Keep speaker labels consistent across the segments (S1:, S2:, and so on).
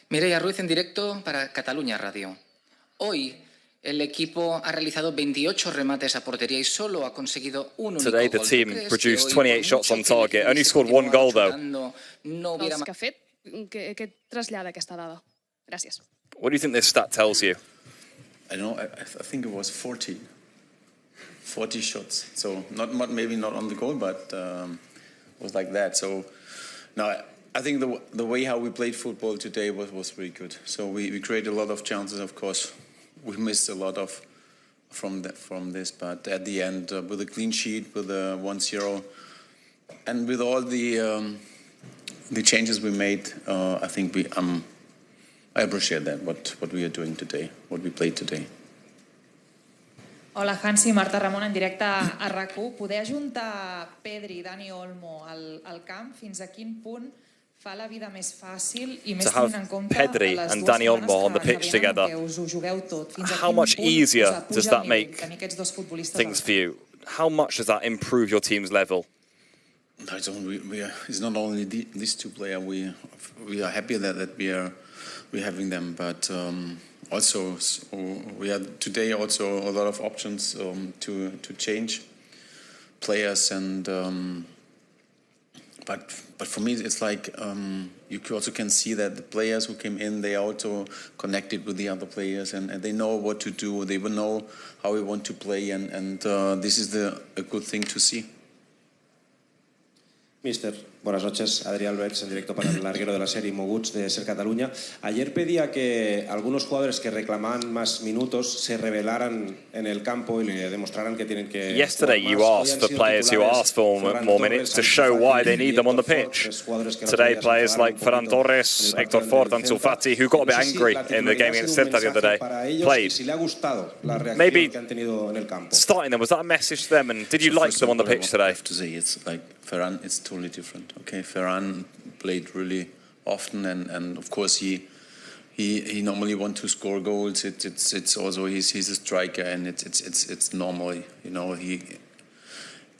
S1: Mireia Ruiz en directo para Cataluña Radio. Hoy el equipo ha realizado 28 remates a portería y solo ha conseguido un único
S2: Today the
S1: gol.
S2: team produced 28 shots on target, only scored one goal though.
S3: Que ha fet, què trasllada aquesta dada? Gràcies.
S2: What do you think this stat tells you?
S4: I don't know, I think it was 40 shots. So maybe not on the goal, but it was like that. So now I think the way how we played football today was really good. So we created a lot of chances, of course. We missed a lot of from this, but at the end, with a clean sheet, with a 1-0, and with all the changes we made, I think I appreciate that what we are doing today, what we played today.
S5: Hola, Hansi, Marta Ramon en directe a RAC1. Poder ajuntar Pedri i Dani Olmo al camp, fins a quin punt fa la vida més fàcil i més tenint en compte
S2: Pedri
S5: les
S2: and
S5: dues
S2: Dani Olmo on the
S5: setmanes
S2: pitch
S5: que
S2: together.
S5: que us ho jugueu tot. Fins a
S2: How
S5: quin
S2: much
S5: punt
S2: easier
S5: us
S2: does
S5: puja
S2: that
S5: el
S2: make
S5: nivell tenir aquests dos futbolistes
S2: things for you? How much does that improve your team's level?
S4: It's not only these two players. We are happy that we're having them, but also we had today also a lot of options to change players, and but for me it's like you also can see that the players who came in, they also connected with the other players, and they know what to do. They will know how we want to play, and this is a good thing to see.
S6: Mister, buenas noches. Adrián Alberts, en directo para el larguero de la serie Moguts de Ser Cataluña. Ayer pedía que algunos jugadores que reclamaban más minutos se rebelaran en el campo y le demostraran que tienen que.
S2: Yesterday you asked for players who asked for more minutes to show why they need them on the pitch. Today players like Ferran Torres, Héctor Fort, Ansu Fati, who got a bit angry in the game against Celta the other day, played. Maybe starting them, was that a message to them, and did you like them on the pitch today?
S4: I have to say, it's like Ferran, it's totally different. Okay, Ferran played really often, and of course he normally wants to score goals. It's also he's a striker, and it's normally, you know, he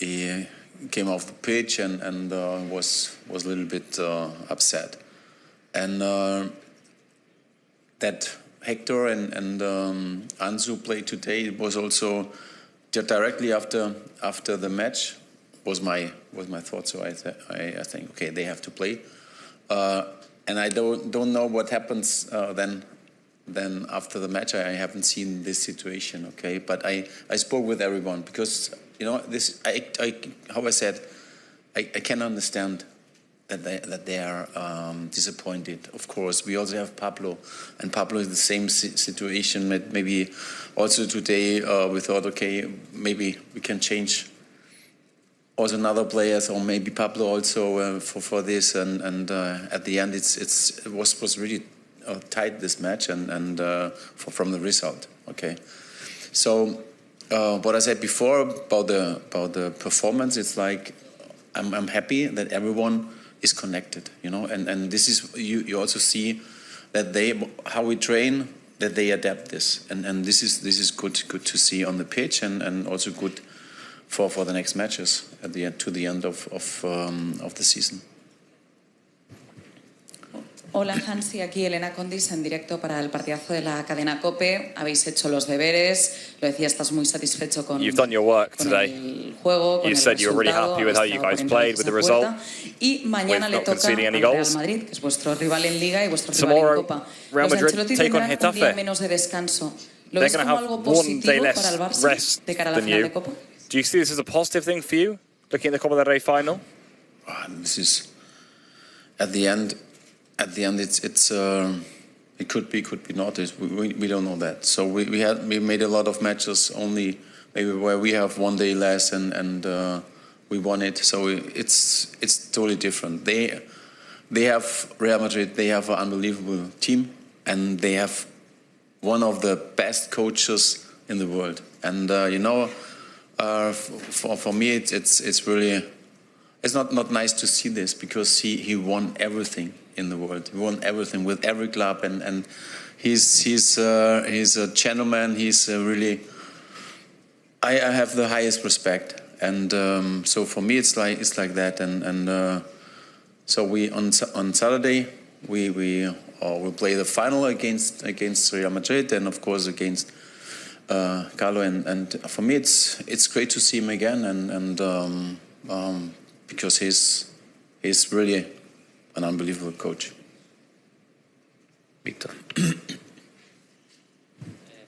S4: came off the pitch and was a little bit upset, and that Hector and Ansu played today. It was also directly after the match. Was my thought. So I think okay, they have to play, and I don't know what happens then after the match. I haven't seen this situation. Okay, but I spoke with everyone, because you know this. How I said, I can understand that they are disappointed. Of course, we also have Pablo, and Pablo is the same situation. Maybe also today we thought, okay, maybe we can change also another players, or maybe Pablo also for this, and at the end it was really tight, this match, and from the result. Okay, so what I said before about the performance, it's like I'm happy that everyone is connected, you know, and this is you also see that how we train, that they adapt this, and this is good to see on the pitch, and also good for the next matches at the end, to the end of the season.
S5: Hola, Hansi, aquí Elena Condis en directo para el partidazo de la cadena COPE. Habéis hecho los deberes, lo decía, estás muy satisfecho con
S2: You've done your work
S5: con
S2: today.
S5: el juego, con
S2: You
S5: el
S2: said you were really
S5: resultado,
S2: happy with how you guys played, with the result,
S5: y mañana
S2: with
S5: le
S2: not
S5: toca
S2: conceding
S5: al
S2: any
S5: Real
S2: goals.
S5: Madrid, que es vuestro rival en Liga y vuestro
S2: Tomorrow,
S5: rival en Copa.
S2: Real
S5: Los
S2: Madrid
S5: Ancelotti
S2: take on
S5: tendrán un día
S2: Getafe.
S5: menos de descanso. ¿Lo
S2: They're
S5: ves
S2: going to
S5: como
S2: have
S5: algo
S2: 1 day
S5: positivo
S2: less
S5: para el Barça
S2: rest
S5: de cara a la
S2: than
S5: final
S2: you.
S5: de Copa?
S2: Do you see this as a positive thing for you, looking at the Copa del Rey final?
S4: This is at the end. It's it could be not. We don't know that. So we made a lot of matches only maybe where we have 1 day less, and we won it. So it's totally different. They have Real Madrid. They have an unbelievable team, and they have one of the best coaches in the world. And you know, for me, it's really, it's not nice to see this, because he won everything in the world. He won everything with every club, and he's a gentleman. He's really. I have the highest respect, and so for me it's like that, and so we on Saturday we we'll play the final against Real Madrid, and of course against Carlo. And for me, it's great to see him again, and because he's really an unbelievable coach.
S2: Víctor.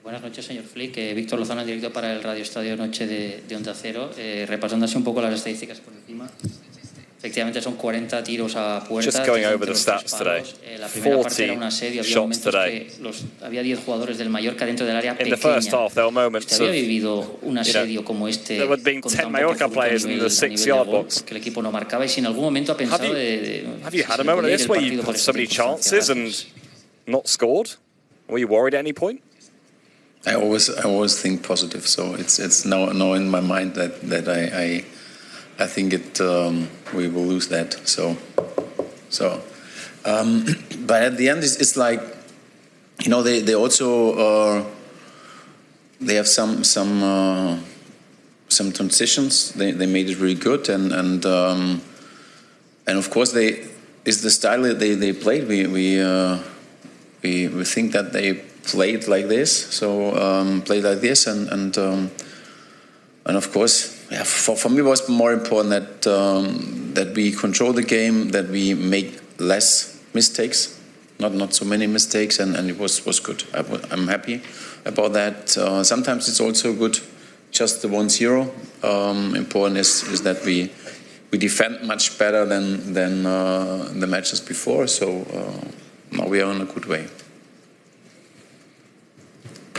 S7: Buenas noches, señor Flick. Víctor Lozano, en directo para el Radio Estadio Noche de Onda Cero. Repasando así un poco las estadísticas por encima. Efectivamente son 40 tiros a puerta.
S2: Just going over the stats today.
S7: La primera parte era un asedio. Había momentos que había 10 jugadores del Mallorca dentro del área pequeña.
S2: In the first half, there were moments
S7: ¿Usted había vivido un asedio como este?
S2: There would have been 10 Mallorca players in the 6-yard box.
S7: Que el equipo no marcaba, y si en algún momento ha pensado
S2: Have you had a moment like this where you've had so many chances and not scored? Were you worried at any point?
S4: I always think positive, so it's now in my mind that I think we will lose that. So but at the end it's like, you know, they also they have some transitions. They made it really good, and of course it's the style that they played. We think that they played like this, and of course, yeah, for me it was more important that we control the game, that we make less mistakes, not so many mistakes, and it was good. I'm happy about that. Sometimes it's also good, just the 1-0. Important is that we defend much better than the matches before. So now we are on a good way.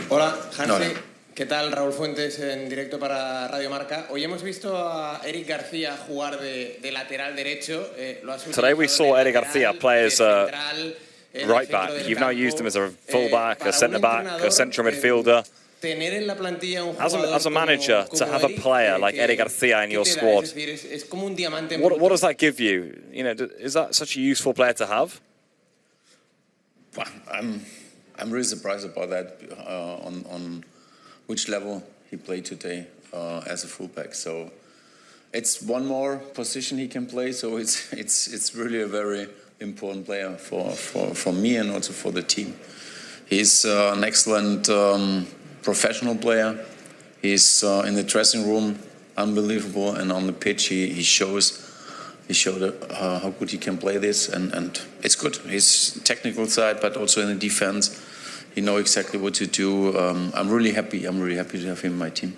S8: Hola, Hansi. Hola. ¿Qué tal? Raúl Fuentes en directo para Radio Marca. Hoy hemos visto a Eric Garcia jugar de lateral derecho.
S2: Today we saw Eric Garcia play as right back. You've now used him as a full back, a centre back, a central midfielder. As a manager, to have a player like Eric Garcia in your squad, what does that give you? You know, is that such a useful player to have?
S4: Well, I'm really surprised about that on which level he played today as a fullback. So it's one more position he can play. So it's really a very important player for me and also for the team. He's an excellent professional player. He's in the dressing room unbelievable, and on the pitch he showed how good he can play this, and it's good. His technical side, but also in the defense, he knows exactly what to do. I'm really happy to have him in my team.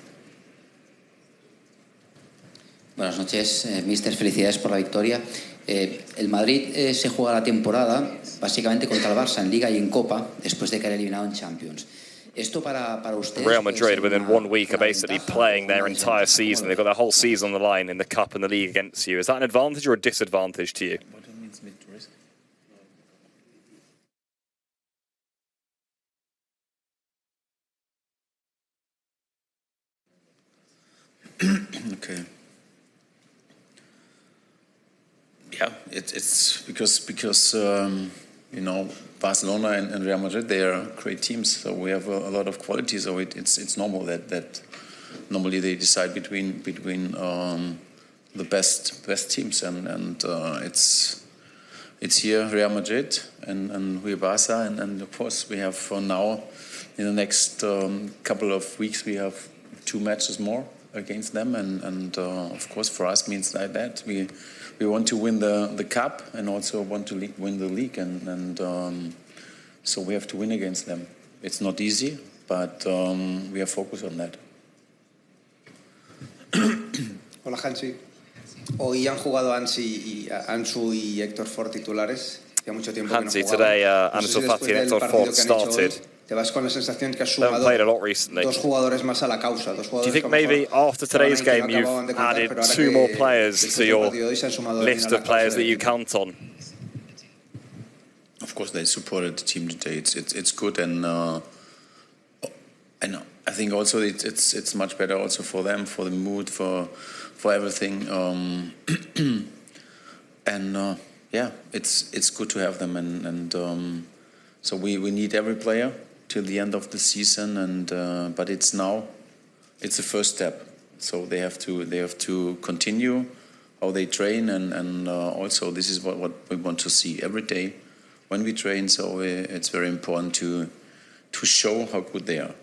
S9: Buenas noches, mister. Felicidades por la victoria. El Madrid se juega la temporada básicamente contra el Barça en Liga y en Copa, después de caer eliminado en Champions. Esto para ustedes.
S2: Real Madrid within 1 week are basically playing their entire season. They've got their whole season on the line in the Cup and the League against you. Is that an advantage or a disadvantage to you?
S4: Okay. Yeah, it's because you know, Barcelona and Real Madrid, they are great teams. So we have a lot of quality. So it's normal that normally they decide between the best teams, and it's here Real Madrid and we Barça, and of course we have for now in the next couple of weeks we have 2 matches more against them, and of course for us means like that we want to win the cup and also want to win the league, and so we have to win against them. It's not easy, but we are focused on that.
S10: Hola, Hansi. Hoy han jugado Ansu y Héctor Ford titulares. Ya mucho tiempo que no
S2: Hansi, today Ansu Fati and Héctor Ford started.
S10: Te vas con la sensación que has
S2: sumado
S10: dos jugadores más a la causa.
S2: Do you think maybe after today's game you've added 2 more players to your list of players that you count on?
S4: Of course, they supported the team today. It's good, and I think also it's much better also for them, for the mood, for everything, and yeah, it's good to have them, and so we need every player till the end of the season, and but it's the first step. So they have to continue how they train, and also this is what we want to see every day. when we train. So it's very important to show how good they are.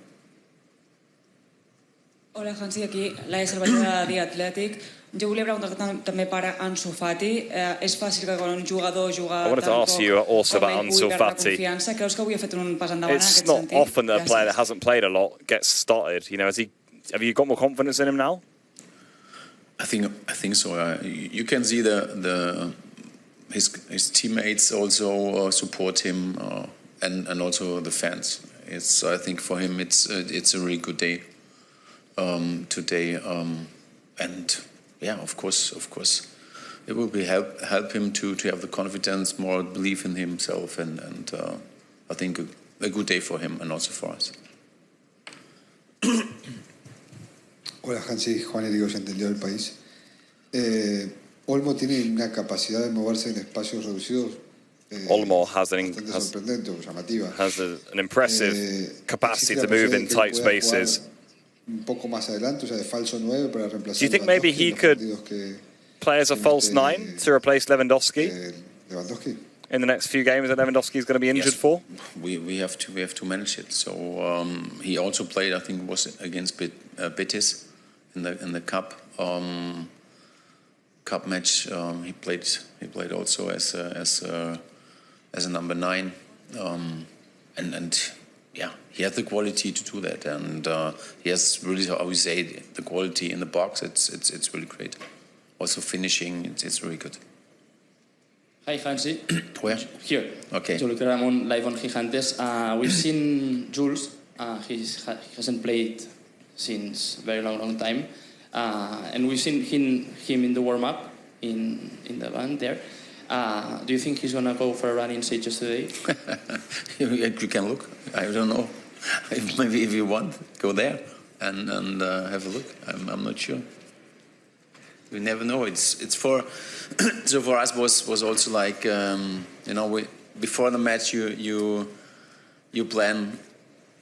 S11: Hola, Hansi, aquí la Cervelló de The Athletic. Jo volia preguntar també per Ansu Fati. És fàcil que quan un jugador juga
S2: I wanted to ask you also about Ansu Fati.
S11: Creus que avui ha fet un pas endavant en
S2: It's
S11: aquest
S2: not
S11: sentit?
S2: often that a player that hasn't played a lot gets started. You know, have you got more confidence in him now?
S4: I think so. You can see his teammates also support him, and also the fans. I think for him it's a really good day today, and yeah, of course, it will be help him to have the confidence, more belief in himself, and I think a good day for him and also for us.
S12: Hola, Hansi, Juan Irigoyen del Diario del País. Olmo tiene una capacidad de moverse en espacios reducidos.
S2: Olmo has an impressive capacity to move in tight spaces.
S12: Un poco más adelante, o sea, de falso 9 para reemplazar.
S2: Do you think maybe he could play as a false 9 to replace Lewandowski? In the next few games that Lewandowski is going to be injured for?
S4: We have to manage it. So he also played, I think, was against Betis in the cup match. He played also as a number 9, and yeah, he has the quality to do that, and he has really, how we say, the quality in the box. It's really great. Also finishing, it's really good.
S7: Hi, Hansi.
S4: Where?
S7: Here.
S4: Okay.
S7: Jules Ramon, live on Gigantes. We've seen Jules. He hasn't played since a very long time. And we've seen him in the warm-up in the band there. Do you think he's going to go for a run in Sitges today?
S4: You can look. I don't know. Maybe if you want, go there and have a look. I'm not sure. We never know. It's for so for us was also like before the match you plan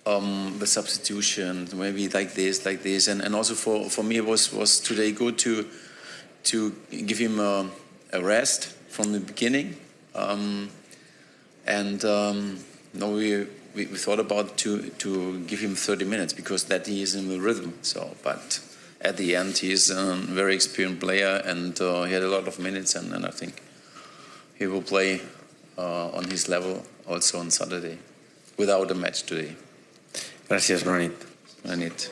S4: the substitution, maybe like this, and also for me it was today good to give him a rest from the beginning, we thought about to give him 30 minutes because that he is in the rhythm. So, but at the end he is a very experienced player, and he had a lot of minutes, and I think he will play on his level also on Saturday without a match today.
S6: Gracias, Ronit.
S4: Ronit.